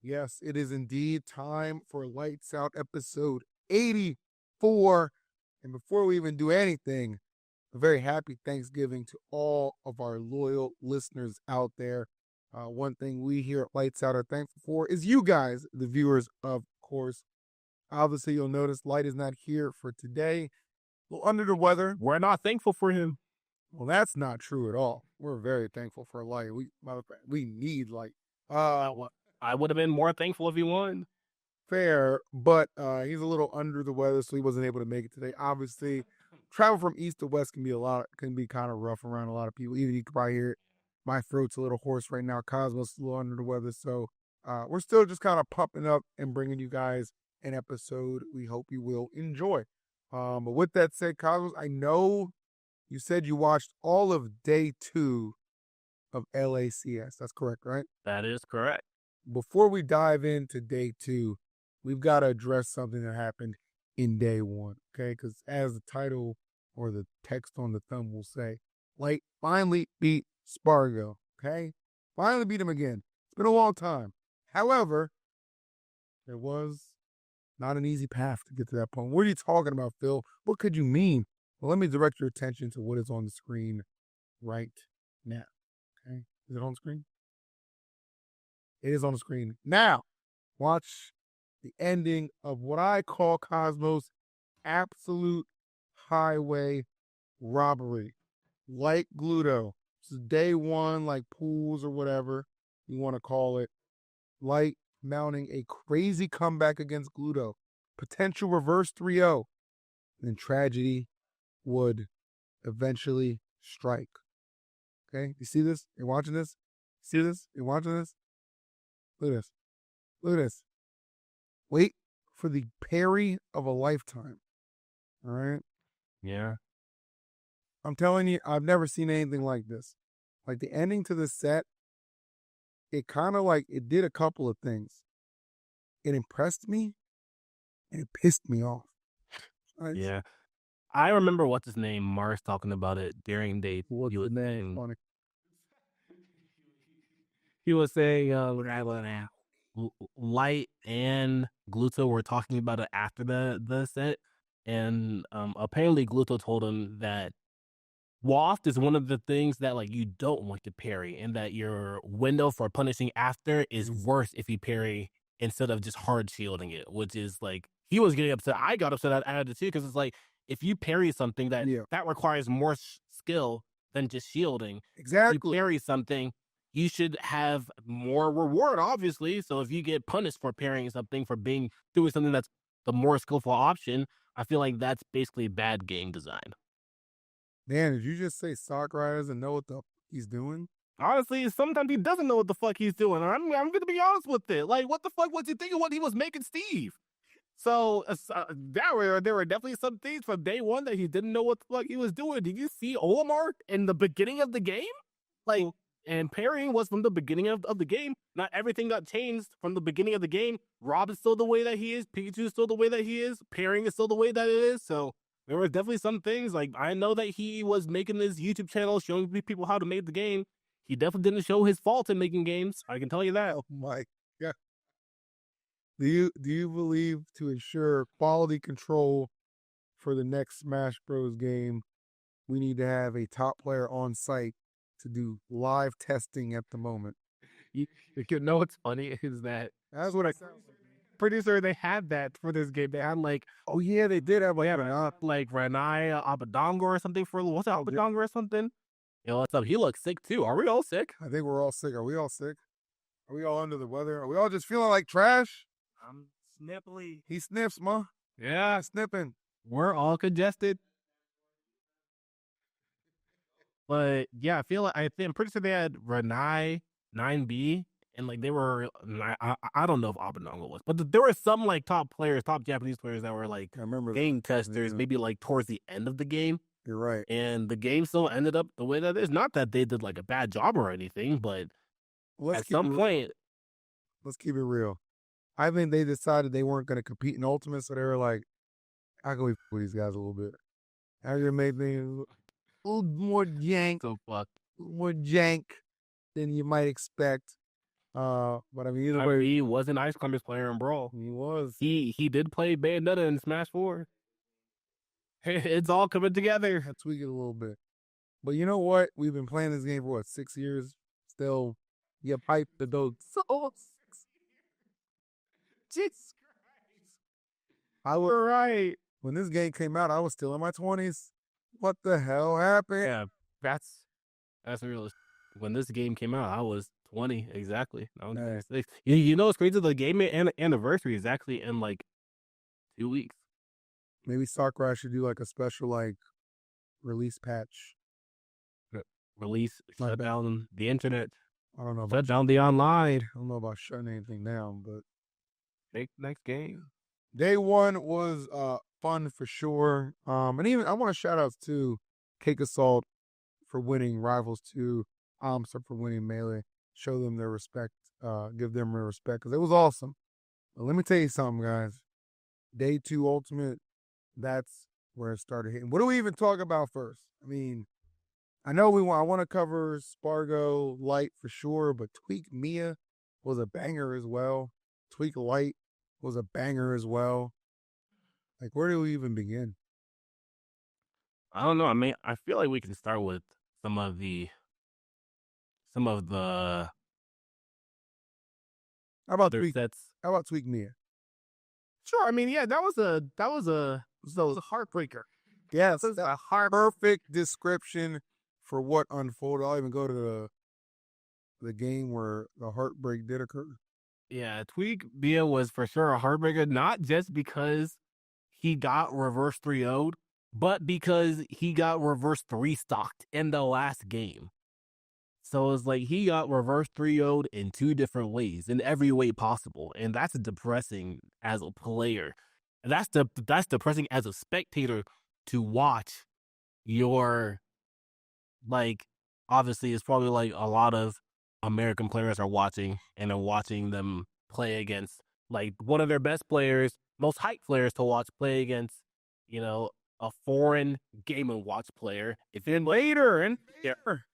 Yes, it is indeed time for Lights Out episode 84. And before we even do anything, a very happy Thanksgiving to all of our loyal listeners out there. One thing we here at Lights Out are thankful for is you guys, the viewers, of course. Obviously, you'll notice Light is not here for today. A little under the weather. We're not thankful for him. Well, that's not true at all. We're very thankful for Light. We need Light. I would have been more thankful if he won. Fair, but he's a little under the weather, so he wasn't able to make it today. Obviously, travel from east to west can be kind of rough around a lot of people. Even you can probably hear it. My throat's a little hoarse right now. Cosmos is a little under the weather, so we're still just kind of pumping up and bringing you guys an episode we hope you will enjoy. But with that said, Cosmos, I know you said you watched all of day 2 of LACS. That's correct, right? That is correct. Before we dive into day 2, we've got to address something that happened in day 1, okay? Because as the title or the text on the thumb will say, Light finally beat Spargo, okay? Finally beat him again. It's been a long time. However, it was not an easy path to get to that point. What are you talking about, Phil? What could you mean? Well, let me direct your attention to what is on the screen right now, okay? Is it on the screen? It is on the screen. Now, watch the ending of what I call Cosmos' absolute highway robbery. Like Gluto. This is day 1, like pools or whatever you want to call it. Light mounting a crazy comeback against Gluto. Potential reverse 3-0. Then tragedy would eventually strike. Okay? You see this? You're watching this? See this? You're watching this? Look at this. Look at this. Wait for the parry of a lifetime. All right? Yeah. I'm telling you, I've never seen anything like this. Like the ending to the set, it kind of like, it did a couple of things. It impressed me and it pissed me off. Yeah. I remember what's his name, Mars, talking about it during day. What's the name? He was saying, Light and Gluto were talking about it after the set, and apparently Gluto told him that Waft is one of the things that like you don't want to parry, and that your window for punishing after is worse if you parry instead of just hard shielding it, which is like he was getting upset. I got upset at it too because it's like if you parry something that requires more skill than just shielding, Exactly. you parry something, you should have more reward, obviously. So if you get punished for parrying something, for doing something that's the more skillful option, I feel like that's basically bad game design. Man, did you just say Sakurai doesn't know what the he's doing? Honestly, sometimes he doesn't know what the fuck he's doing. I'm going to be honest with it. Like, what the fuck was he thinking when he was making Steve? So there were definitely some things from day 1 that he didn't know what the fuck he was doing. Did you see Olimar in the beginning of the game? Like, and parrying was from the beginning of the game. Not everything got changed from the beginning of the game. Rob is still the way that he is. Pikachu is still the way that he is. Parrying is still the way that it is. So there were definitely some things. Like, I know that he was making this YouTube channel showing people how to make the game. He definitely didn't show his fault in making games. I can tell you that. Oh my God. Do you believe to ensure quality control for the next Smash Bros. Game, we need to have a top player on site to do live testing at the moment? You know what's funny is that That's what I producer, they had that for this game. They had like, oh yeah, they did have like Renai Abadongo or something for what's that, Abadongo or something. Yo, what's up? He looks sick too. Are we all sick? I think we're all sick. Are we all sick? Are we all under the weather? Are we all just feeling like trash? I'm snipply. He sniffs, ma. Yeah, Snipping. we're all congested. But yeah, I'm pretty sure they had Renai 9B, and like they were, I don't know if Abadongo was, but there were some like top Japanese players that were like I remember game testers, maybe like towards the end of the game. You're right. And the game still ended up the way that it is. Not that they did like a bad job or anything, but at some point, let's keep it real. I think they decided they weren't going to compete in Ultimate, so they were like, how can we with these guys a little bit? How can we make things a little more jank? so fuck. More jank than you might expect. But I mean, either way, he was an Ice Climbers player in Brawl. he was. He did play Bayonetta in Smash 4. It's all coming together. I tweak it a little bit. But you know what? We've been playing this game for what, 6 years? Still, you pipe the dope. So, Jesus Christ. I was Right. when this game came out, I was still in my 20s. What the hell happened? Yeah, that's real. When this game came out, I was 20 exactly. I was Hey. 26. You know what's crazy? The game anniversary is actually in like 2 weeks. Maybe Sakurai should do like a special like release patch. Release, My shut bad. down the internet, I don't know shut about down the online. I don't know about shutting anything down, but Make the next game. day one was fun for sure. And even I want to shout out to Cake Assault for winning Rivals 2, AMSA for winning Melee. Show them their respect, give them their respect because it was awesome. But let me tell you something, guys. Day 2 Ultimate, that's where it started hitting. What do we even talk about first? I mean, I know I want to cover Spargo Light for sure, but Tweak Mia was a banger as well. Tweak Light was a banger as well. Like, where do we even begin? I don't know. I mean, I feel like we can start with some of the How about other Tweak? sets. How about Tweak Mia? Sure. I mean, yeah, that was a heartbreaker. Yes, This is a perfect description for what unfolded. I'll even go to the game where the heartbreak did occur. Yeah, Tweak Bia was for sure a heartbreaker, not just because he got reverse 3-0'd, but because he got reverse 3-stocked in the last game. So it's like he got reverse 3-0'd in 2 different ways, in every way possible. And that's depressing as a player. And that's depressing as a spectator to watch your, like, obviously it's probably like a lot of American players are watching and are watching them play against like one of their best players, most hyped players to watch play against, a foreign Game and Watch player. If then later and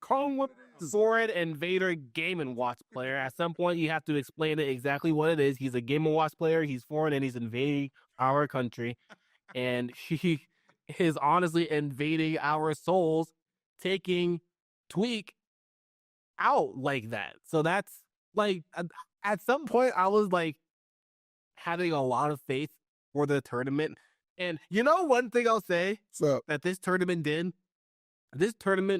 call him foreign invader Game and Watch player. At some point, you have to explain it exactly what it is. He's a Game and Watch player. He's foreign and he's invading our country, and he is honestly invading our souls, taking Tweak out like that. So that's like at some point I was like having a lot of faith for the tournament. And one thing I'll say So that this tournament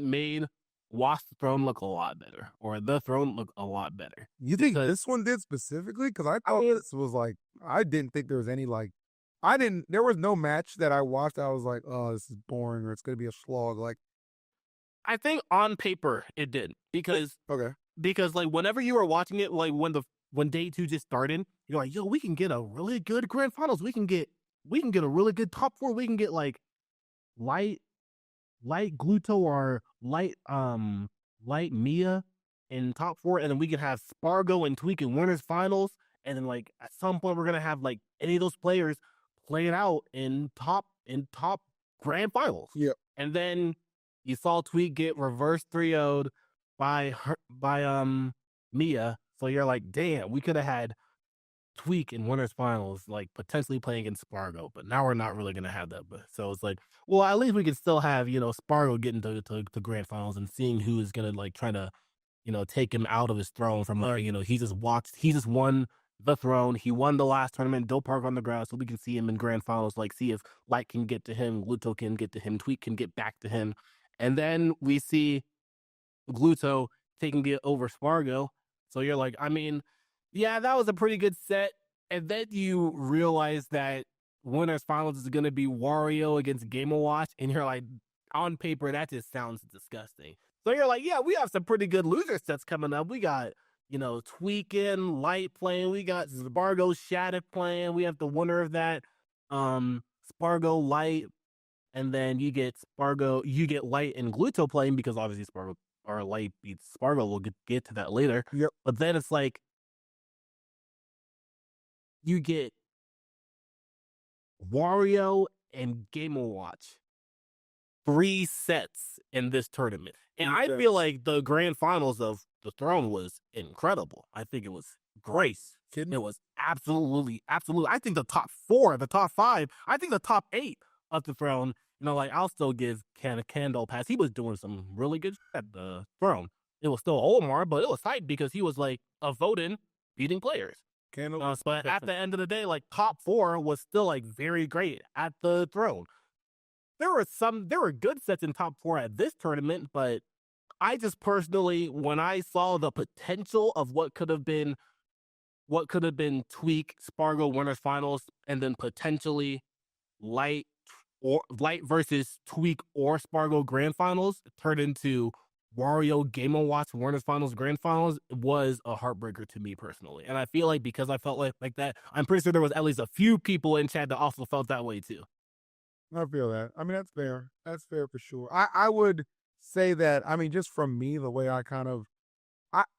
made Watch the Throne look a lot better, or the Throne look a lot better. you think this one did specifically? Because I thought this was like, I didn't think there was any like, there was no match that I watched. I was like, oh, this is boring, or it's gonna be a slog. Like, I think on paper it did because okay, like whenever you were watching it, like when day 2 just started, you're like, yo, we can get a really good grand finals. We can get a really good top 4. We can get like light Gluto or light Mia in top 4, and then we can have Spargo and Tweak in winners finals, and then like at some point we're gonna have like any of those players play it out in top grand finals. Yep. And then you saw Tweak get reverse 3-0'd by Mia. So you're like, damn, we could have had Tweak in winners finals, like potentially playing against Spargo, but now we're not really gonna have that. But so it's like, well, at least we can still have Spargo getting to grand finals and seeing who is gonna like try to take him out of his throne from he just won the throne. He won the last tournament, Dope Park on the ground, so we can see him in grand finals, like see if Light can get to him, Gluto can get to him, Tweak can get back to him, and then we see Gluto taking it over Spargo. So you're like, I mean, yeah, that was a pretty good set. And then you realize that winners finals is going to be Wario against Game & Watch. And you're like, on paper, that just sounds disgusting. So you're like, yeah, we have some pretty good loser sets coming up. We got, Tweakin', Light playing. We got Spargo Shattuck playing. We have the winner of that, Spargo Light. And then you get Light and Gluto playing because obviously Spargo or Light beats Spargo. We'll get to that later. Yep. But then it's like, you get Wario and Game & Watch 3 sets in this tournament. And I Okay. feel like the grand finals of the Throne was incredible. I think it was great. Kidding? It was absolutely, absolutely. I think the top 4, the top 5, I think the top 8 of the Throne, like I'll still give Candle pass. He was doing some really good shit at the Throne. It was still Omar, but it was tight because he was like a voting beating players. Candle. But at the end of the day, like top 4 was still like very great at the Throne. There were good sets in top 4 at this tournament, but I just personally, when I saw the potential of what could have been Tweak Spargo winners finals, and then potentially Light Light versus Tweak or Spargo grand finals turned into Wario Game & Watch winners finals grand finals, was a heartbreaker to me personally. And I feel like because I felt like that, I'm pretty sure there was at least a few people in chat that also felt that way too. I feel that. I mean, that's fair. That's fair for sure. I would say that, I mean, just from me, the way I kind of,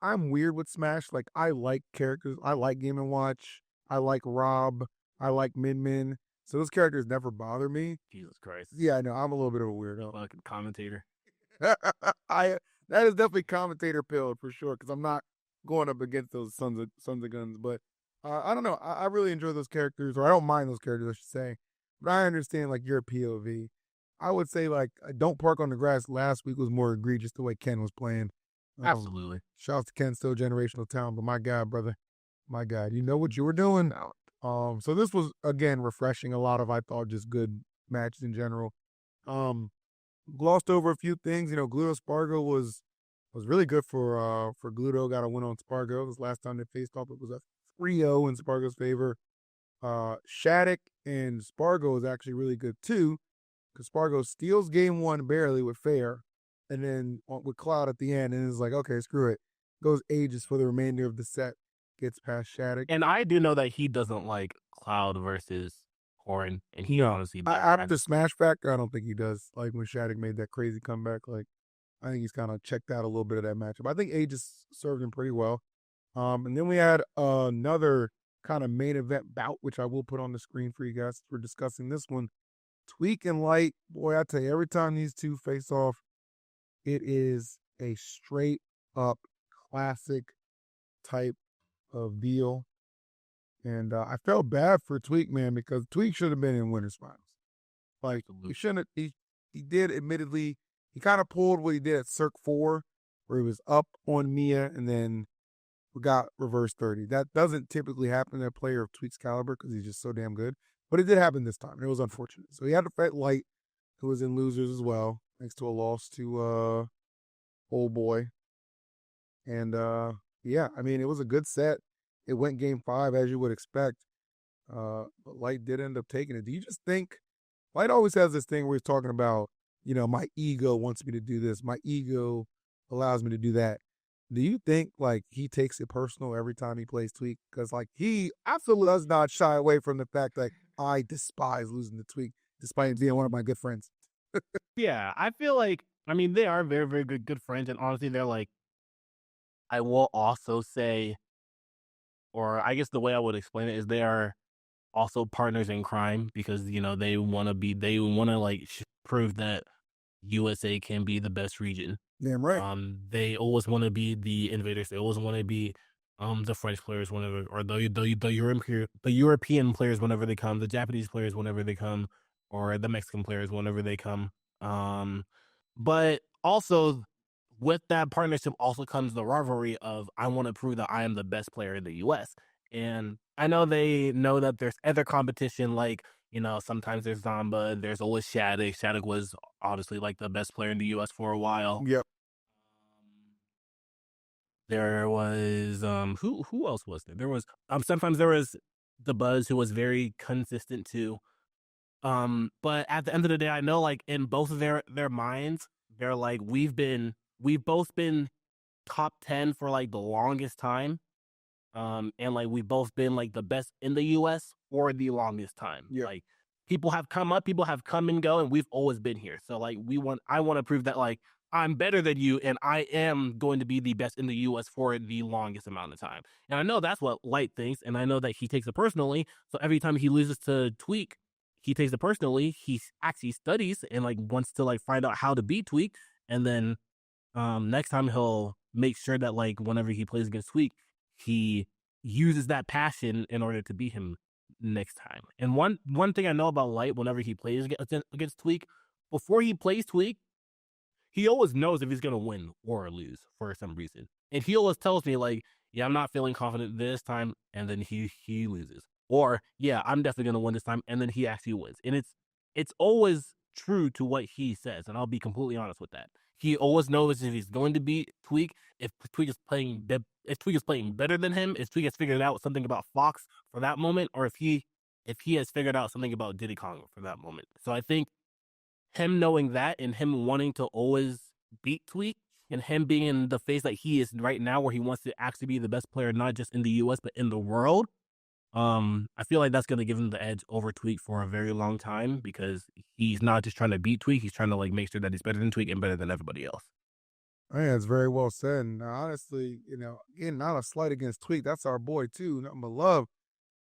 I'm weird with Smash. Like, I like characters. I like Game and Watch. I like Rob. I like Min Min. So those characters never bother me. Jesus Christ. Yeah, I know. I'm a little bit of a weirdo. Fucking commentator. I that is definitely commentator pilled for sure, because I'm not going up against those sons of guns. But I don't know. I really enjoy those characters, or I don't mind those characters, I should say. But I understand like your POV. I would say like Don't Park on the Grass last week was more egregious the way Ken was playing. Absolutely. Shout out to Ken, still generational talent, but my God, brother, my God, you know what you were doing. So this was again refreshing. A lot of, I thought, just good matches in general. Glossed over a few things. Gluto Spargo was really good for Gluto. Got a win on Spargo. This last time they faced off, it was a 3-0 in Spargo's favor. Shattuck and Spargo is actually really good too, because Spargo steals game 1 barely with Fair, and then with Cloud at the end, and is like, okay, screw it. Goes ages for the remainder of the set, gets past Shattuck. And I do know that he doesn't like Cloud versus Horan, and he honestly After Smash Factor, I don't think he does. Like when Shattuck made that crazy comeback, like I think he's kind of checked out a little bit of that matchup. I think Aegis served him pretty well. And then we had another kind of main event bout, which I will put on the screen for you guys. We're discussing this one. Tweak and Light, boy, I tell you, every time these two face off, it is a straight up classic type of deal. And I felt bad for Tweak, man, because Tweak should have been in winners finals. Like, he shouldn't. He did, admittedly, he kind of pulled what he did at Cirque 4, where he was up on Mia and then got reverse 30. That doesn't typically happen to a player of Tweak's caliber because he's just so damn good. But it did happen this time, and it was unfortunate. So he had to fight Light, who was in losers as well, thanks to a loss to Old Boy. And yeah, I mean, it was a good set. It went game 5, as you would expect. But Light did end up taking it. Do you just think Light always has this thing where he's talking about, my ego wants me to do this. My ego allows me to do that. Do you think like he takes it personal every time he plays Tweak? Because like he absolutely does not shy away from the fact that I despise losing to Tweak, despite being one of my good friends. Yeah, I feel like, I mean, they are very, very good friends, and honestly, they're like, I will also say, or I guess the way I would explain it is they are also partners in crime, because they want to like prove that USA can be the best region. Damn right. They always want to be the invaders. They always want to be the French players whenever, or the European players whenever they come, the Japanese players whenever they come, or the Mexican players whenever they come. But also with that partnership also comes the rivalry of, I want to prove that I am the best player in the US. And I know they know that there's other competition, like, sometimes there's Zamba, there's always Shattuck. Shattuck was honestly like the best player in the US for a while. Yep. There was who else was there? There was sometimes there was the Buzz, who was very consistent too. But at the end of the day, I know like in both of their minds, they're like, we've both been top 10 for like the longest time. And like we've both been like the best in the US for the longest time. Yep. Like people have come up, people have come and go, and we've always been here. So like I want to prove that like I'm better than you, and I am going to be the best in the US for the longest amount of time. And I know that's what Light thinks, and I know that he takes it personally. So every time he loses to Tweak, he takes it personally. He actually studies and like wants to like find out how to beat Tweak, and then next time he'll make sure that like whenever he plays against Tweak, he uses that passion in order to beat him next time. And one thing I know about Light, whenever he plays against Tweak, before he plays Tweak, he always knows if he's gonna win or lose for some reason. And he always tells me like, yeah, I'm not feeling confident this time, and then he loses. Or yeah, I'm definitely gonna win this time, and then he actually wins. And it's always true to what he says, and I'll be completely honest with that. He always knows if he's going to beat Tweak, if Tweak is playing better than him, if Tweak has figured out something about Fox for that moment, or if he has figured out something about Diddy Kong for that moment. So I think him knowing that and him wanting to always beat Tweak and him being in the phase that he is right now where he wants to actually be the best player, not just in the US, but in the world. I feel like that's going to give him the edge over Tweak for a very long time because he's not just trying to beat Tweak. He's trying to like make sure that he's better than Tweak and better than everybody else. I think that's very well said. And honestly, again, not a slight against Tweak. That's our boy too, nothing but love.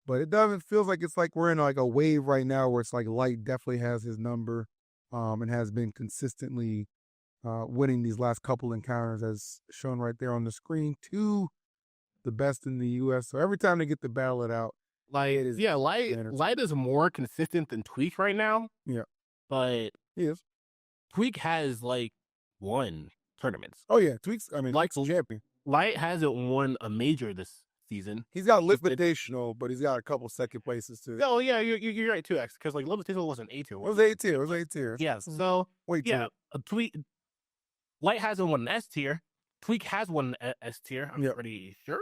But it doesn't feels like it's like we're in like a wave right now where it's like Light definitely has his number, and has been consistently winning these last couple encounters as shown right there on the screen. Two the best in the US. So every time they get to battle it out, Like, it is yeah, Light is more consistent than Tweak right now, yeah, but he is. Tweak has like won tournaments. Oh yeah, Tweaks. I mean, Like Tweaks champion. Light hasn't won a major this season. He's got Invitational, but he's got a couple second places too. Oh yeah, you're right too, X, because like Invitational wasn't A tier. It was A tier. It was A tier. Yeah, so Wait, yeah, a Tweak Light hasn't won an S tier. Tweak has won an S tier. I'm pretty sure.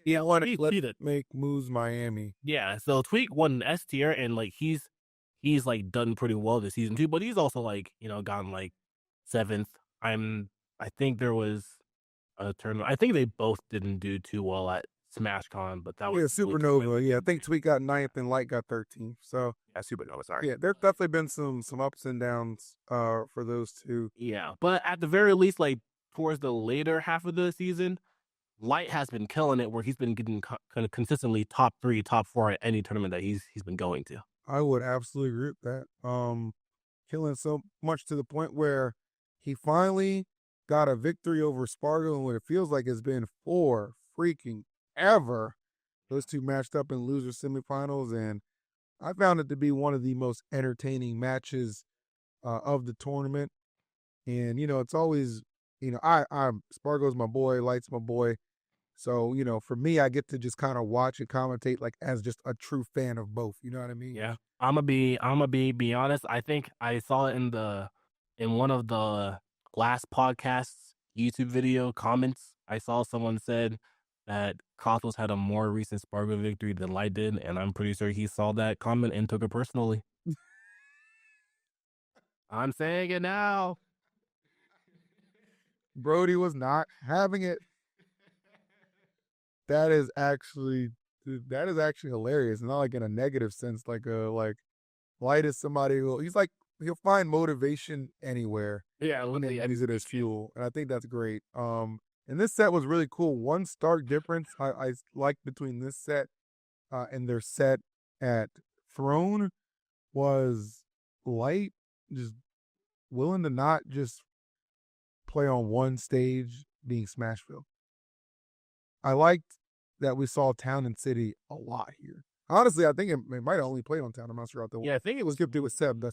Yeah, let's cheated. make moves Miami. Yeah, so Tweak won an S tier, and like he's like done pretty well this season too. But he's also like gotten like 7th. I think there was a tournament. I think they both didn't do too well at SmashCon, but that was Supernova. Yeah, I think Tweak got 9th and Light got 13th. So yeah, Supernova. Sorry. Yeah, there's definitely been some ups and downs for those two. Yeah, but at the very least, like towards the later half of the season, Light has been killing it, where he's been getting kind of consistently top 3, top 4 at any tournament that he's been going to. I would absolutely agree with that. Killing so much to the point where he finally got a victory over Spargo, and what it feels like it's been for freaking ever. Those two matched up in loser semifinals, and I found it to be one of the most entertaining matches of the tournament. And it's always, I'm Spargo's my boy, Light's my boy. So, for me, I get to just kind of watch and commentate like as just a true fan of both. You know what I mean? Yeah. I'm gonna be honest. I think I saw it in one of the last podcast's YouTube video comments. I saw someone said that Cosmos had a more recent Spargo victory than Light did, and I'm pretty sure he saw that comment and took it personally. I'm saying it now. Brody was not having it. That is actually hilarious. Not like in a negative sense. Like Light is somebody he'll find motivation anywhere. Yeah, and use it as fuel, and I think that's great. And this set was really cool. One stark difference I liked between this set and their set at Throne was Light just willing to not just play on one stage being Smashville. I liked that we saw Town and City a lot here. Honestly, I think it might have only played on Town. I'm not sure. Yeah, I think it was skipped it with Seb.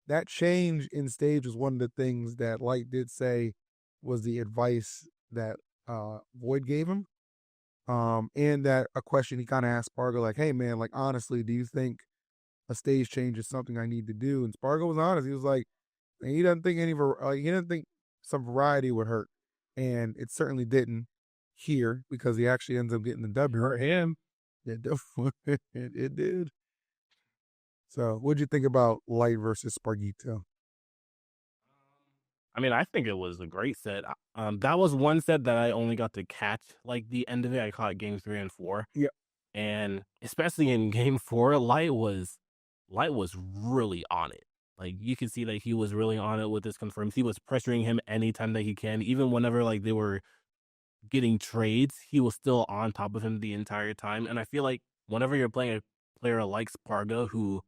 That change in stage was one of the things that Light did say was the advice that Void gave him. And that a question he kind of asked Spargo, like, hey man, like honestly, do you think a stage change is something I need to do? And Spargo was honest. He was like, he doesn't think he didn't think some variety would hurt. And it certainly didn't here because he actually ends up getting the W. hurt him. It did. So what'd you think about Light versus Spargito? I mean, I think it was a great set. That was one set that I only got to catch like the end of it. I caught games 3 and 4. Yeah. And especially in game 4, Light was really on it. Like you can see that he was really on it with his confirms. He was pressuring him anytime that he can. Even whenever like they were getting trades, he was still on top of him the entire time. And I feel like whenever you're playing a player like Spargo who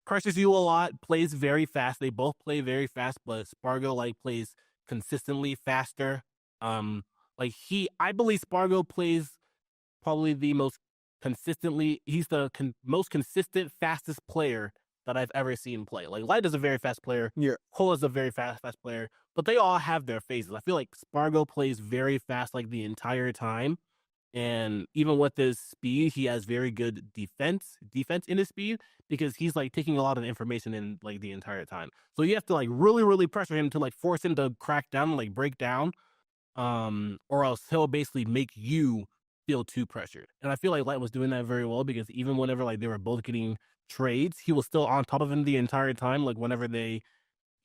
pressures you a lot, plays very fast. They both play very fast, but Spargo like plays consistently faster. Um, I believe Spargo plays probably the most consistently. He's the most consistent, fastest player that I've ever seen play. Like Light is a very fast player. Yeah. Cole is a very fast player, but they all have their phases. I feel like Spargo plays very fast like the entire time. And even with his speed, he has very good defense in his speed because he's like taking a lot of information in like the entire time. So you have to like really pressure him to like force him to crack down and like break down, or else he'll basically make you feel too pressured. And I feel like Light was doing that very well because even whenever like they were both getting trades, he was still on top of him the entire time. Like whenever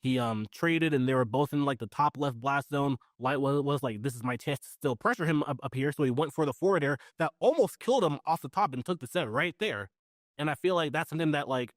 he traded and they were both in like the top left blast zone, Light was like, this is my chance to still pressure him up here. So he went for the forward air that almost killed him off the top and took the set right there. And I feel like that's something that like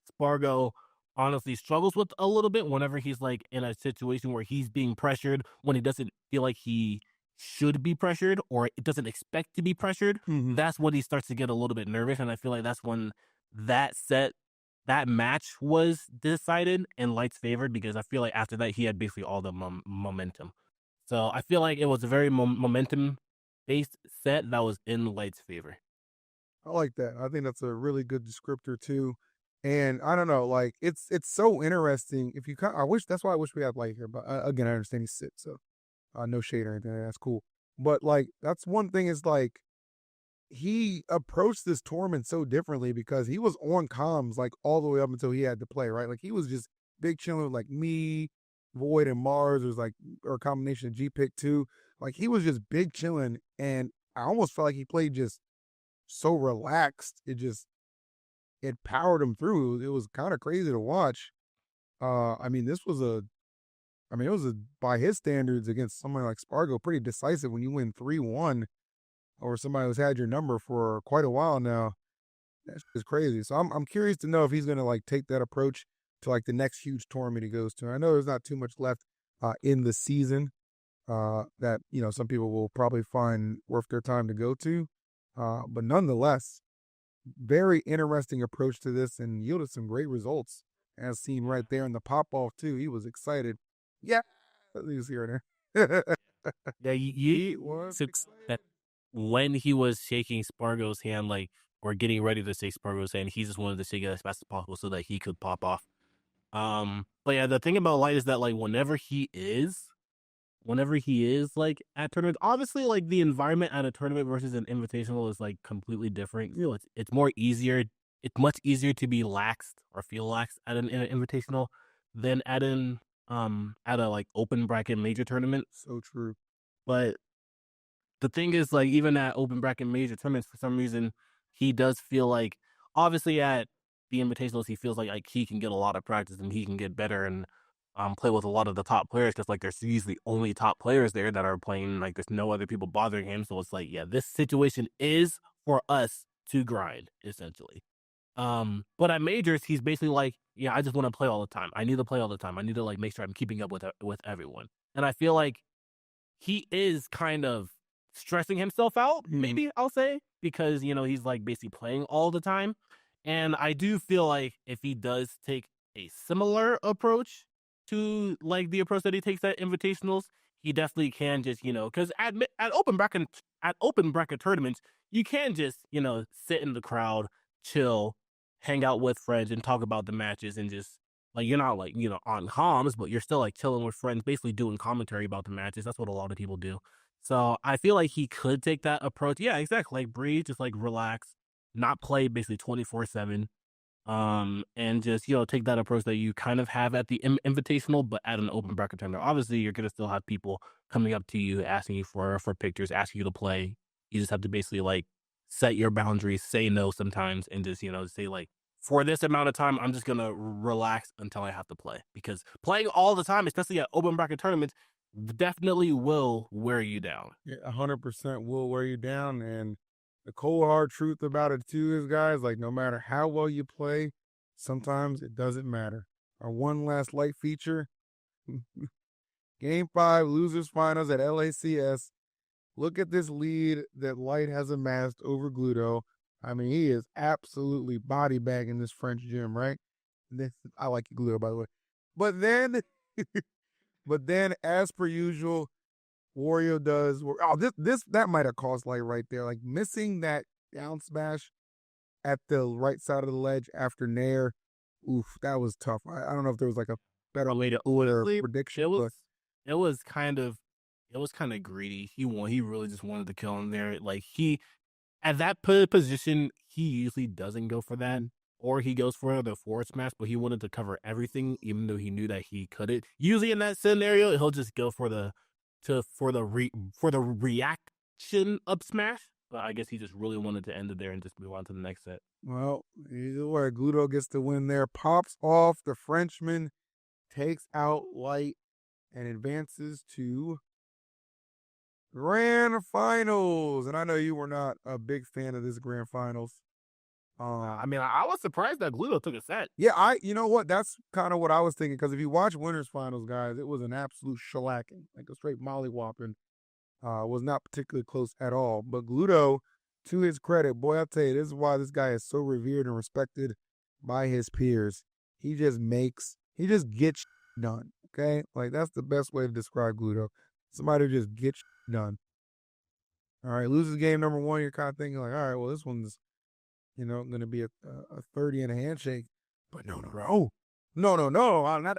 Spargo honestly struggles with a little bit whenever he's like in a situation where he's being pressured when he doesn't feel like he should be pressured or it doesn't expect to be pressured. Mm-hmm. That's when he starts to get a little bit nervous. And I feel like that's when that match was decided in Light's favor because I feel like after that he had basically all the momentum. So I feel like it was a very momentum based set that was in Light's favor. I like that. I think that's a really good descriptor too. And I don't know, like it's so interesting. If you, I wish that's why I wish we had Light here. But again, I understand he's sick, so no shade or anything. That's cool. But like that's one thing is like he approached this tournament so differently because he was on comms like all the way up until he had to play, right? Like he was just big chilling with like me, Void, and Mars. It was like or a combination of G Pick too. Like he was just big chilling, and I almost felt like he played just so relaxed. It powered him through. It was kind of crazy to watch. I mean, it was by his standards against somebody like Spargo, pretty decisive when you win 3-1 over somebody who's had your number for quite a while now. That's just crazy. So I'm curious to know if he's gonna like take that approach to like the next huge tournament he goes to. I know there's not too much left in the season that some people will probably find worth their time to go to, but nonetheless, very interesting approach to this and yielded some great results as seen right there in the pop off too. He was excited. Yeah, he was here and there. Yeah, He was that excited. when he was shaking Spargo's hand, like, or getting ready to shake Spargo's hand, he just wanted to shake it as fast as possible so that he could pop off. But yeah, the thing about Light is that like whenever he is like at tournaments, obviously like the environment at a tournament versus an invitational is like completely different. You know, it's more easier. It's much easier to be laxed or feel laxed at an invitational than at a like open bracket major tournament. So true. But the thing is, like, even at open bracket major tournaments, for some reason, he does feel like, obviously, at the invitationals, he feels like he can get a lot of practice and he can get better and play with a lot of the top players because, like, there's usually only top players there that are playing. Like, there's no other people bothering him. So it's like, yeah, this situation is for us to grind, essentially. But at majors, he's basically like, yeah, I just want to play all the time. I need to play all the time. I need to, like, make sure I'm keeping up with everyone. And I feel like he is kind of stressing himself out, maybe I'll say, because he's like basically playing all the time. And I do feel like if he does take a similar approach to like the approach that he takes at invitationals, he definitely can just, because at open bracket tournaments, you can just, sit in the crowd, chill, hang out with friends and talk about the matches and just like you're not like, on comms, but you're still like chilling with friends, basically doing commentary about the matches. That's what a lot of people do. So I feel like he could take that approach. Yeah, exactly. Like breathe, just like relax, not play basically 24/7. And just, take that approach that you kind of have at the invitational, but at an open bracket tournament. Obviously, you're gonna still have people coming up to you, asking you for pictures, asking you to play. You just have to basically like set your boundaries, say no sometimes, and just, say like, for this amount of time, I'm just gonna relax until I have to play because playing all the time, especially at open bracket tournaments, definitely will wear you down. Yeah, 100% will wear you down. And the cold hard truth about it too is, guys, like no matter how well you play, sometimes it doesn't matter. Our one last light feature, Game 5 losers finals at LACS. Look at this lead that Light has amassed over Gluto. I mean, he is absolutely body bagging this French gym, right? I like you, Gluto, by the way. But then, as per usual, Wario does. Oh, that might have cost Light right there. Like missing that down smash at the right side of the ledge after Nair. Oof, that was tough. I don't know if there was like a better I mean, or honestly, prediction, it was but it was kind of it was kind of greedy. He really just wanted to kill him there. Like he at that position, he usually doesn't go for that, or he goes for the forward smash. But he wanted to cover everything, even though he knew that he couldn't. Usually in that scenario, he'll just go for for the reaction up smash. But I guess he just really wanted to end it there and just move on to the next set. well, either way, Gluto gets the win there. Pops off. The Frenchman takes out Light and advances to Grand Finals. And I know you were not a big fan of this Grand Finals. I mean, I was surprised that Gluto took a set. Yeah, you know what? That's kind of what I was thinking. Because if you watch Winners Finals, guys, it was an absolute shellacking, like a straight mollywhopping. Was not particularly close at all. But Gluto, to his credit, boy, I'll tell you, this is why this guy is so revered and respected by his peers. He just gets done. Okay? Like, that's the best way to describe Gluto. Somebody who just gets done. All right, loses game number one, you're kind of thinking, like, all right, well, this one's, going to be a 30 and a handshake. But no. No, not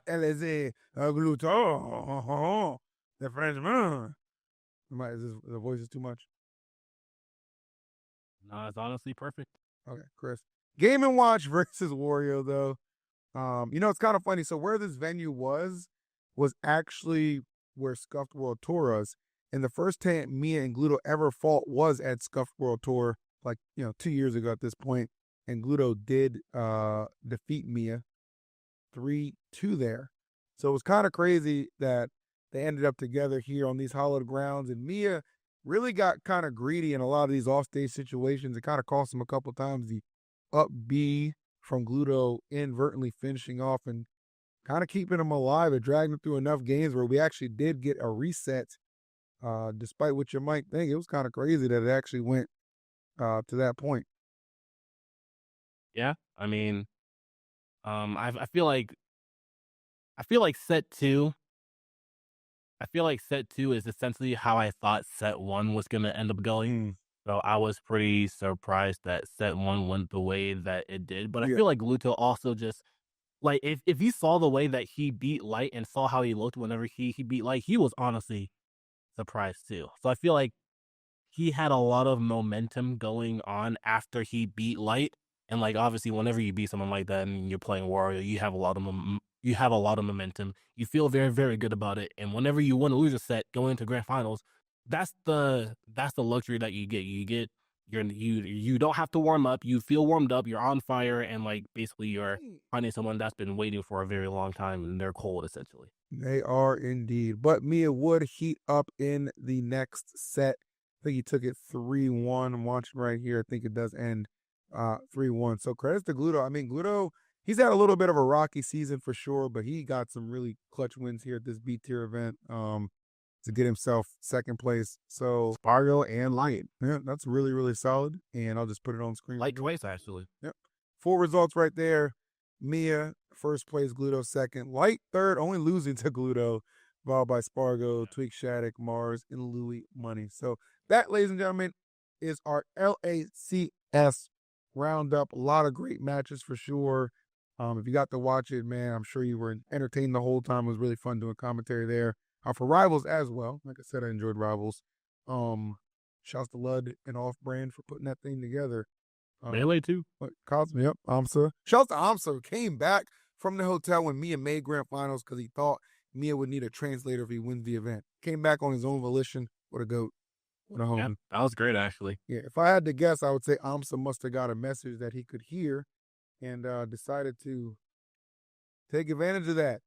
LSA Gluto. The Frenchman. The voice is too much? No, it's honestly perfect. Okay, Chris. Game & Watch versus Wario, though. It's kind of funny. So where this venue was actually where Scuffed World Tour was. And the first time Mia and Gluto ever fought was at Scuffed World Tour, 2 years ago at this point. And Gluto did defeat Mia 3-2 there. So it was kind of crazy that they ended up together here on these hallowed grounds. And Mia really got kind of greedy in a lot of these offstage situations. It kind of cost him a couple times the up B from Gluto inadvertently finishing off and kind of keeping him alive and dragging him through enough games where we actually did get a reset. Despite what you might think, it was kind of crazy that it actually went to that point. Yeah, I mean, I feel like set two. I feel like set two is essentially how I thought set one was going to end up going. So I was pretty surprised that set one went the way that it did. But I feel like Gluto also just, like, if he saw the way that he beat Light and saw how he looked whenever he beat Light, he was honestly surprised too. So I feel like he had a lot of momentum going on after he beat Light. And like obviously, whenever you beat someone like that and you're playing Wario, you have a lot of momentum. You feel very, very good about it. And whenever you win or lose a set going into grand finals, that's the luxury that you get. You don't have to warm up. You feel warmed up. You're on fire, and like basically you're finding someone that's been waiting for a very long time, and they're cold essentially. They are indeed. But Mia would heat up in the next set. I think he took it 3-1. I'm watching right here. I think it does end 3-1. So credits to Gluto. I mean, Gluto, he's had a little bit of a rocky season for sure, but he got some really clutch wins here at this B tier event to get himself second place. So Spargo and Light. Yeah, that's really, really solid. And I'll just put it on screen. Light twice, actually. Yep. 4 results right there. Mia, first place, Gluto second. Light third, only losing to Gluto, followed by Spargo, Tweak Shattuck, Mars, and Louis Money. So that, ladies and gentlemen, is our LACS roundup. A lot of great matches for sure. If you got to watch it, man, I'm sure you were entertained the whole time. It was really fun doing commentary there. For Rivals as well. Like I said, I enjoyed Rivals. Shouts to Lud and Off Brand for putting that thing together. Melee too. Cosme, yep. Amsa. Shouts to Amsa, who came back from the hotel when Mia made grand finals because he thought Mia would need a translator if he wins the event. Came back on his own volition. What a goat. What a homie. Yeah, that was great, actually. Yeah, if I had to guess, I would say Amsa must have got a message that he could hear and decided to take advantage of that.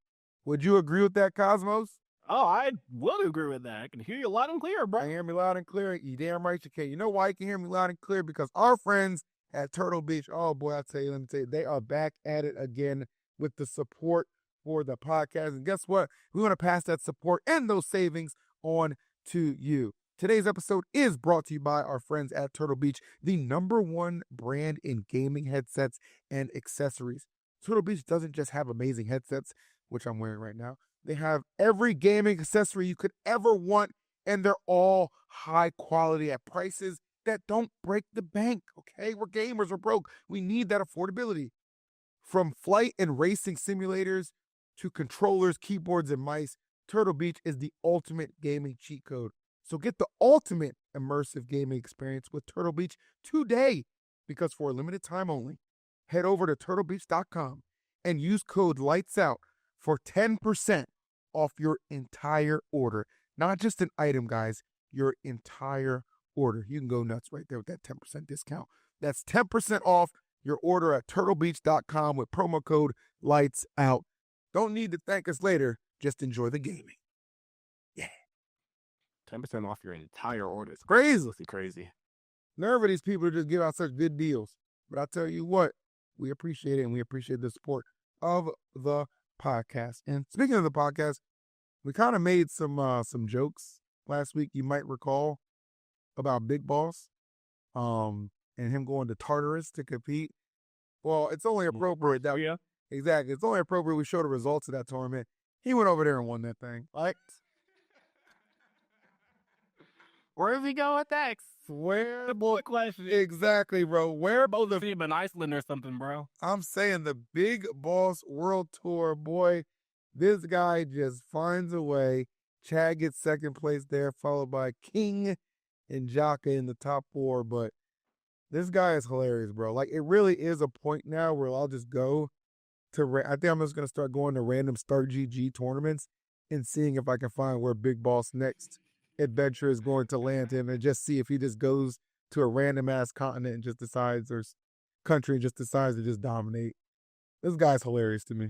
Would you agree with that, Cosmos? Oh, I will agree with that. I can hear you loud and clear, bro. I hear me loud and clear. You damn right you can. You know why you can hear me loud and clear? Because our friends at Turtle Beach, oh boy, let me tell you, they are back at it again with the support for the podcast. And guess what? We want to pass that support and those savings on to you. Today's episode is brought to you by our friends at Turtle Beach, the #1 brand in gaming headsets and accessories. Turtle Beach doesn't just have amazing headsets, which I'm wearing right now. They have every gaming accessory you could ever want, and they're all high quality at prices that don't break the bank, okay? We're gamers, we're broke. We need that affordability. From flight and racing simulators to controllers, keyboards, and mice, Turtle Beach is the ultimate gaming cheat code. So get the ultimate immersive gaming experience with Turtle Beach today, because for a limited time only, head over to turtlebeach.com and use code LIGHTSOUT for 10% off your entire order. Not just an item, guys, your entire order. You can go nuts right there with that 10% discount. That's 10% off your order at turtlebeach.com with promo code LIGHTSOUT. Don't need to thank us later. Just enjoy the gaming. Yeah. 10% off your entire order. It's Crazy. crazy. Nerve of these people to just give out such good deals. But I tell you what, we appreciate it, and we appreciate the support of the podcast. And speaking of the podcast, we kind of made some jokes last week, you might recall, about Big Boss and him going to Tartarus to compete. Well, it's only appropriate that exactly. It's only appropriate we show the results of that tournament. He went over there and won that thing. Like, where does he go with that? where? Boy, question. Exactly, bro. Where? Both of him in Iceland or something, bro. I'm saying the Big Boss World Tour, boy. This guy just finds a way. Chad gets second place there, followed by King and Jaka in the top 4. But this guy is hilarious, bro. Like, it really is a point now where I'll just go to, I think I'm just going to start going to random Start GG tournaments and seeing if I can find where Big Boss next adventure is going to land him, and just see if he just goes to a random ass continent and just decides, or country, and just decides to just dominate. This guy's hilarious to me.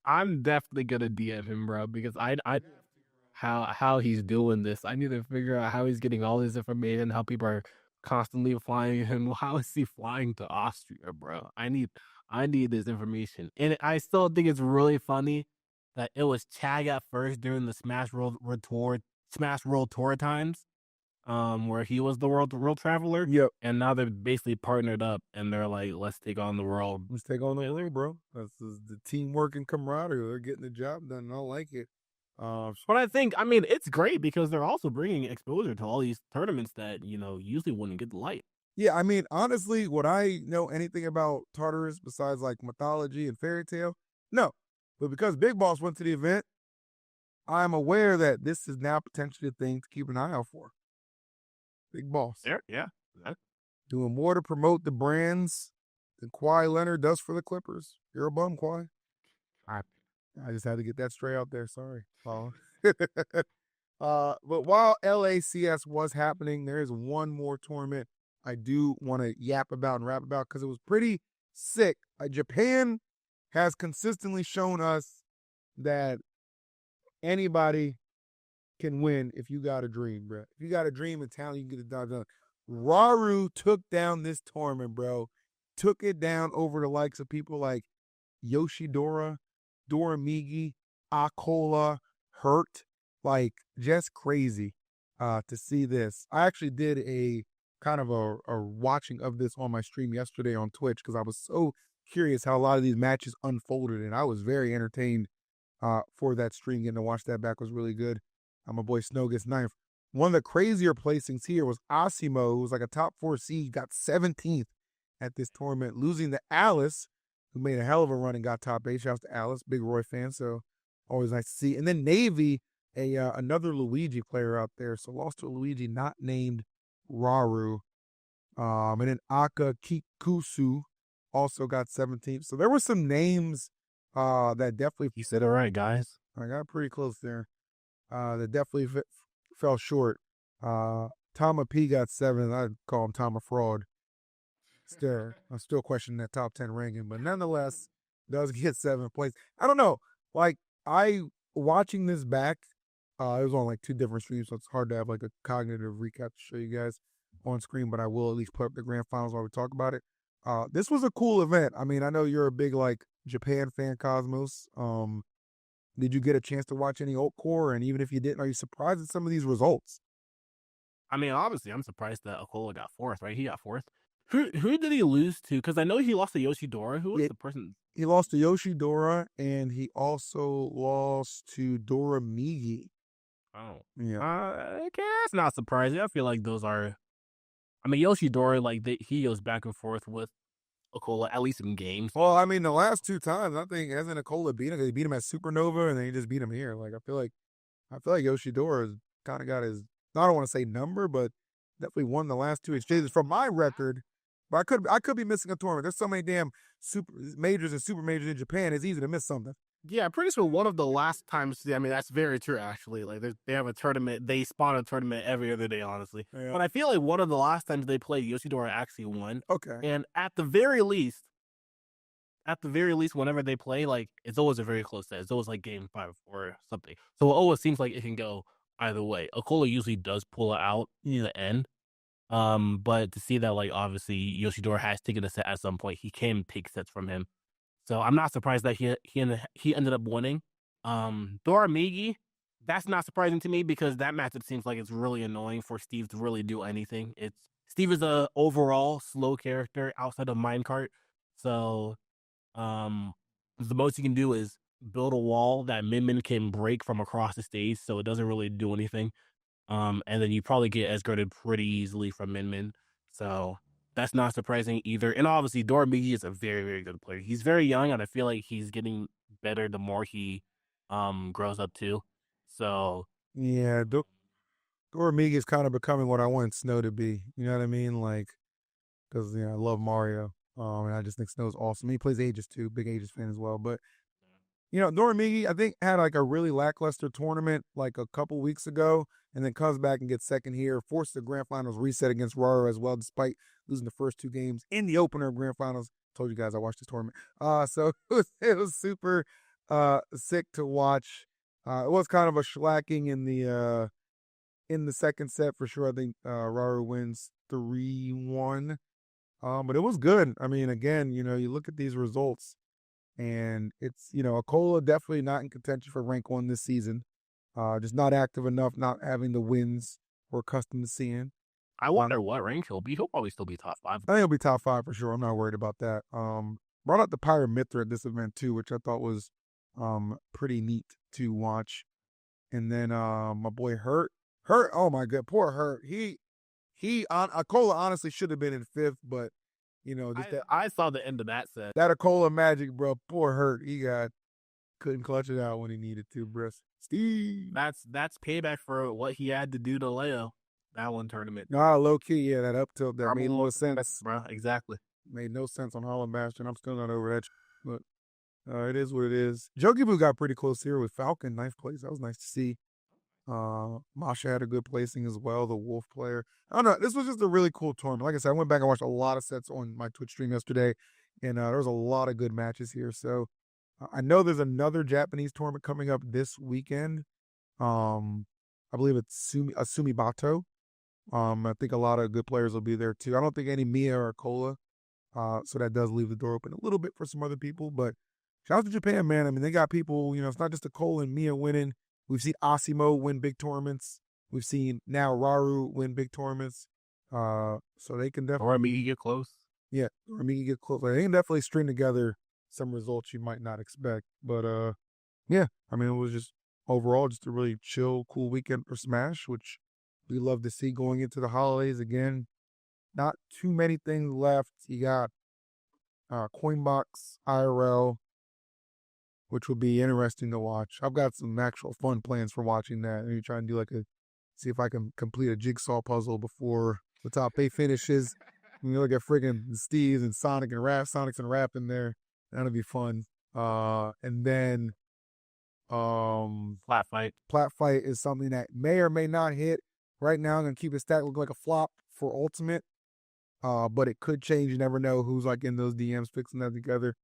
I'm definitely gonna DM him, bro, because I how he's doing this. I need to figure out how he's getting all this information, how people are constantly flying him. How is he flying to Austria, bro? I need this information. And I still think it's really funny that it was Chag at first during the Smash World Tour times, where he was the world traveler. Yep. And now they're basically partnered up, and they're like, let's take on the world. Let's take on the world, bro. That's the teamwork and camaraderie. They're getting the job done, and I like it. But I think, it's great because they're also bringing exposure to all these tournaments that, usually wouldn't get the light. Yeah, honestly, would I know anything about Tartarus besides like mythology and fairy tale? No. But because Big Boss went to the event, I'm aware that this is now potentially a thing to keep an eye out for. Big Boss. Yeah. Doing more to promote the brands than Kawhi Leonard does for the Clippers. You're a bum, Kawhi. I just had to get that straight out there. Sorry, Paul. But while LACS was happening, there is one more tournament I do want to yap about and rap about because it was pretty sick. Japan has consistently shown us that anybody can win if you got a dream, bro. If you got a dream and talent, you can get it done. Raru took down this tournament, bro. Took it down over the likes of people like Yoshidora, Doramigi, Akola, Hurt. Like, just crazy to see this. I actually did a kind of a watching of this on my stream yesterday on Twitch because I was so curious how a lot of these matches unfolded, and I was very entertained for that stream. Getting to watch that back was really good. My boy Snow gets 9th. One of the crazier placings here was Asimo, who was like a top 4 seed, got 17th at this tournament, losing to Alice, who made a hell of a run and got top 8. Shouts to Alice, big Roy fan, so always nice to see. And then Navy, another Luigi player out there, so lost to a Luigi not named Raru. And then Aka Kikusu also got 17th. So there were some names that definitely... You said it right, guys. I got pretty close there. That definitely fell short. Tama P got 7. I'd call him Tama Fraud. I'm still questioning that top 10 ranking, but nonetheless, does get 7th place. I don't know. Like, watching this back, it was on like 2 different streams, so it's hard to have like a cognitive recap to show you guys on screen, but I will at least put up the grand finals while we talk about it. This was a cool event. I know you're a big like Japan fan, Cosmos. Did you get a chance to watch any Ultcore? And even if you didn't, are you surprised at some of these results? I mean, obviously, I'm surprised that Okola got fourth, right? He got fourth. Who did he lose to? Because I know he lost to Yoshidora. Who was Yeah, the person? he lost to Yoshidora, and he also lost to Dora Migi. Oh, Yeah. I guess that's not surprising. I feel like those are. I mean, Yoshidora, like he goes back and forth with Okola, at least in games. Well, I mean, the last two times, I think hasn't Nicola beat him? They beat him at Supernova, and then he just beat him here. Like I feel like Yoshidora kind of got his. I don't want to say number, but definitely won the last two exchanges from my record. But I could be missing a tournament. There's so many damn super majors and super majors in Japan. It's easy to miss something. Yeah, I'm pretty sure one of the last times. I mean, that's very true. Actually, like they have a tournament. They spawn a tournament every other day, honestly. Yeah. But I feel like one of the last times they played, Yoshidora actually won. Okay. And at the very least, whenever they play, like it's always a very close set. It's always like game 5 or something. So it always seems like it can go either way. Okola usually does pull it out in the end. But to see that, like obviously Yoshidora has taken a set at some point, he can take sets from him. So I'm not surprised that he ended up winning. Dora Migi, that's not surprising to me because that matchup seems like it's really annoying for Steve to really do anything. It's Steve is a overall slow character outside of Minecart, so the most you can do is build a wall that Min can break from across the stage, so it doesn't really do anything. And then you probably get escorted pretty easily from Min. So that's not surprising either. And obviously, Dormigi is a very, very good player. He's very young, and I feel like he's getting better the more he grows up too. So Yeah, Dora Migi is kind of becoming what I want Snow to be. You know what I mean? Like, because I love Mario, and I just think Snow's awesome. He plays Aegis too, big Aegis fan as well. But Norimigi, I think, had like a really lackluster tournament like a couple weeks ago, and then comes back and gets second here, forced the grand finals reset against Rara as well, despite losing the first two games in the opener of grand finals. Told you guys I watched this tournament. So it was super sick to watch. It was kind of a shellacking in the second set for sure. I think Rara wins 3-1. But it was good. I mean, again, you look at these results. And it's, Akola definitely not in contention for rank 1 this season. Just not active enough, not having the wins we're accustomed to seeing. I wonder what rank he'll be. He'll probably still be top 5. I think he'll be top 5 for sure. I'm not worried about that. Brought out the Pirate Mithra at this event too, which I thought was pretty neat to watch. And then my boy Hurt, oh my god, poor Hurt. Akola honestly should have been in 5th, but I saw the end of that set. that Akola magic, bro. Poor Hurt. Couldn't clutch it out when he needed to, bro. Steve. That's payback for what he had to do to Leo that one tournament. Nah, low key, yeah, that up tilt there made no sense. Bro, exactly. Made no sense on Hollow Bastion. I'm still not over that, but it is what it is. Jokibu got pretty close here with Falcon, ninth place. That was nice to see. Masha had a good placing as well, the Wolf player. I don't know. This was just a really cool tournament. Like I said, I went back and watched a lot of sets on my Twitch stream yesterday, and there was a lot of good matches here. So I know there's another Japanese tournament coming up this weekend. I believe it's Sumibato. I think a lot of good players will be there too. I don't think any Mia or Cola. So that does leave the door open a little bit for some other people. But shout out to Japan, man. I mean, they got people, it's not just a Cola and Mia winning. We've seen Asimo win big tournaments. We've seen now Raru win big tournaments. So they can definitely. Or Migi get close. Yeah, or Migi get close. They can definitely string together some results you might not expect. But yeah, I mean, it was just overall just a really chill, cool weekend for Smash, which we love to see going into the holidays again. Not too many things left. You got Coinbox, IRL, which will be interesting to watch. I've got some actual fun plans for watching that. Maybe try and do see if I can complete a jigsaw puzzle before the top 8 finishes. You look at friggin' Steve's and Sonic and Rap, Sonics and Rap in there. That'll be fun. And then Flat fight. Plat fight is something that may or may not hit. Right now, I'm gonna keep it stacked, look like a flop for Ultimate. But it could change. You never know who's in those DMs fixing that together.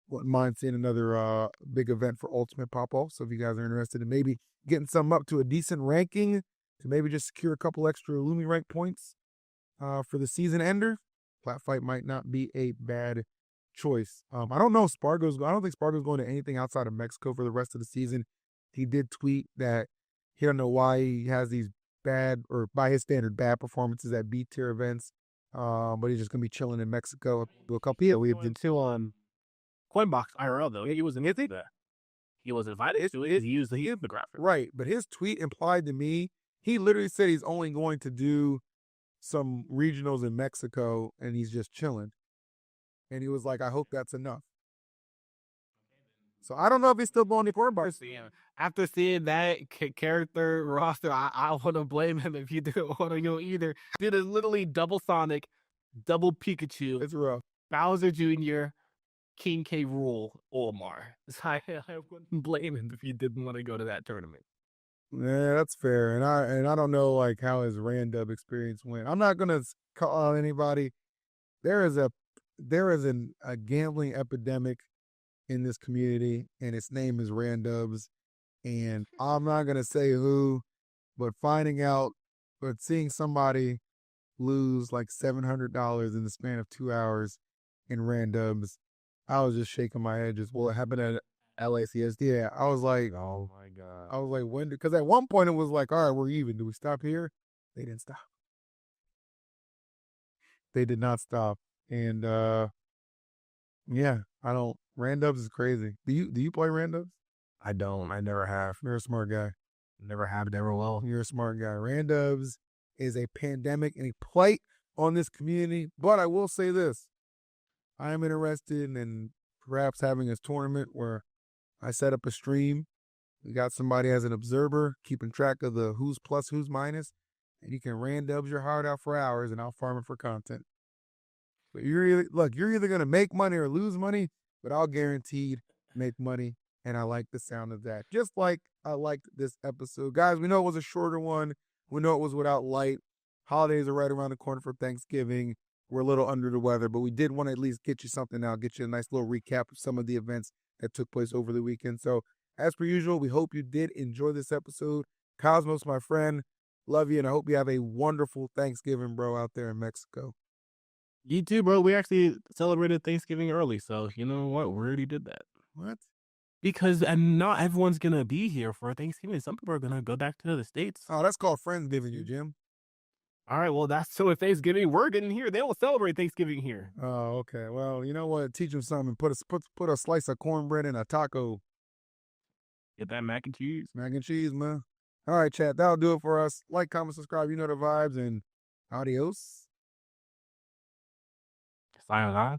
Wouldn't mind seeing another big event for Ultimate pop off. So if you guys are interested in maybe getting some up to a decent ranking to maybe just secure a couple extra Lumi rank points for the season ender, Plat fight might not be a bad choice. I don't know. I don't think Spargo's going to anything outside of Mexico for the rest of the season. He did tweet that he don't know why he has these bad, or by his standard, bad performances at B tier events. But he's just gonna be chilling in Mexico. Do a couple. Yeah, we went to Coinbox IRL though. He was in it. He was invited to it. He used the infographic. Right, but his tweet implied to me he literally said he's only going to do some regionals in Mexico and he's just chilling. And he was like, I hope that's enough. So I don't know if he's still going to Coinbox. After seeing that character roster, I want to blame him if you didn't want to go either. Did a literally double Sonic, double Pikachu. It's rough. Bowser Jr., King K. Rool, Omar. I wouldn't blame him if he didn't want to go to that tournament. Yeah, that's fair. And I don't know like how his Randub experience went. I'm not gonna call out anybody. There is a gambling epidemic in this community, and its name is Randubs. And I'm not gonna say who, but seeing somebody lose like $700 in the span of 2 hours in Randubs, I was just shaking my head. Just, well, it happened at LACS. Yeah, I was like, oh my god. I was like, when? Because at one point it was like, all right, we're even. Do we stop here? They didn't stop. They did not stop. And yeah, I don't. Randubs is crazy. Do you play Randubs? I don't. I never have. You're a smart guy. Never have. Never will. You're a smart guy. Randubs is a pandemic and a plight on this community. But I will say this: I am interested in perhaps having a tournament where I set up a stream. We got somebody as an observer, keeping track of the who's plus, who's minus, and you can Randubs your heart out for hours, and I'll farm it for content. But you're either gonna make money or lose money, but I'll guaranteed make money, and I like the sound of that. Just like I liked this episode. Guys, we know it was a shorter one. We know it was without light. Holidays are right around the corner for Thanksgiving. We're a little under the weather, but we did want to at least get you something now, get you a nice little recap of some of the events that took place over the weekend. So, as per usual, we hope you did enjoy this episode. Cosmos, my friend, love you, and I hope you have a wonderful Thanksgiving, bro, out there in Mexico. You too, bro. We actually celebrated Thanksgiving early, so you know what? We already did that. What? Because not everyone's going to be here for Thanksgiving. Some people are going to go back to the States. Oh, that's called Friendsgiving, you, Jim. All right, well, that's so if Thanksgiving, we're getting here. They will celebrate Thanksgiving here. Oh, okay. Well, you know what? Teach them something. Put a slice of cornbread in a taco. Get that mac and cheese. Mac and cheese, man. All right, chat. That'll do it for us. Like, comment, subscribe. You know the vibes, and adios. Sayonara.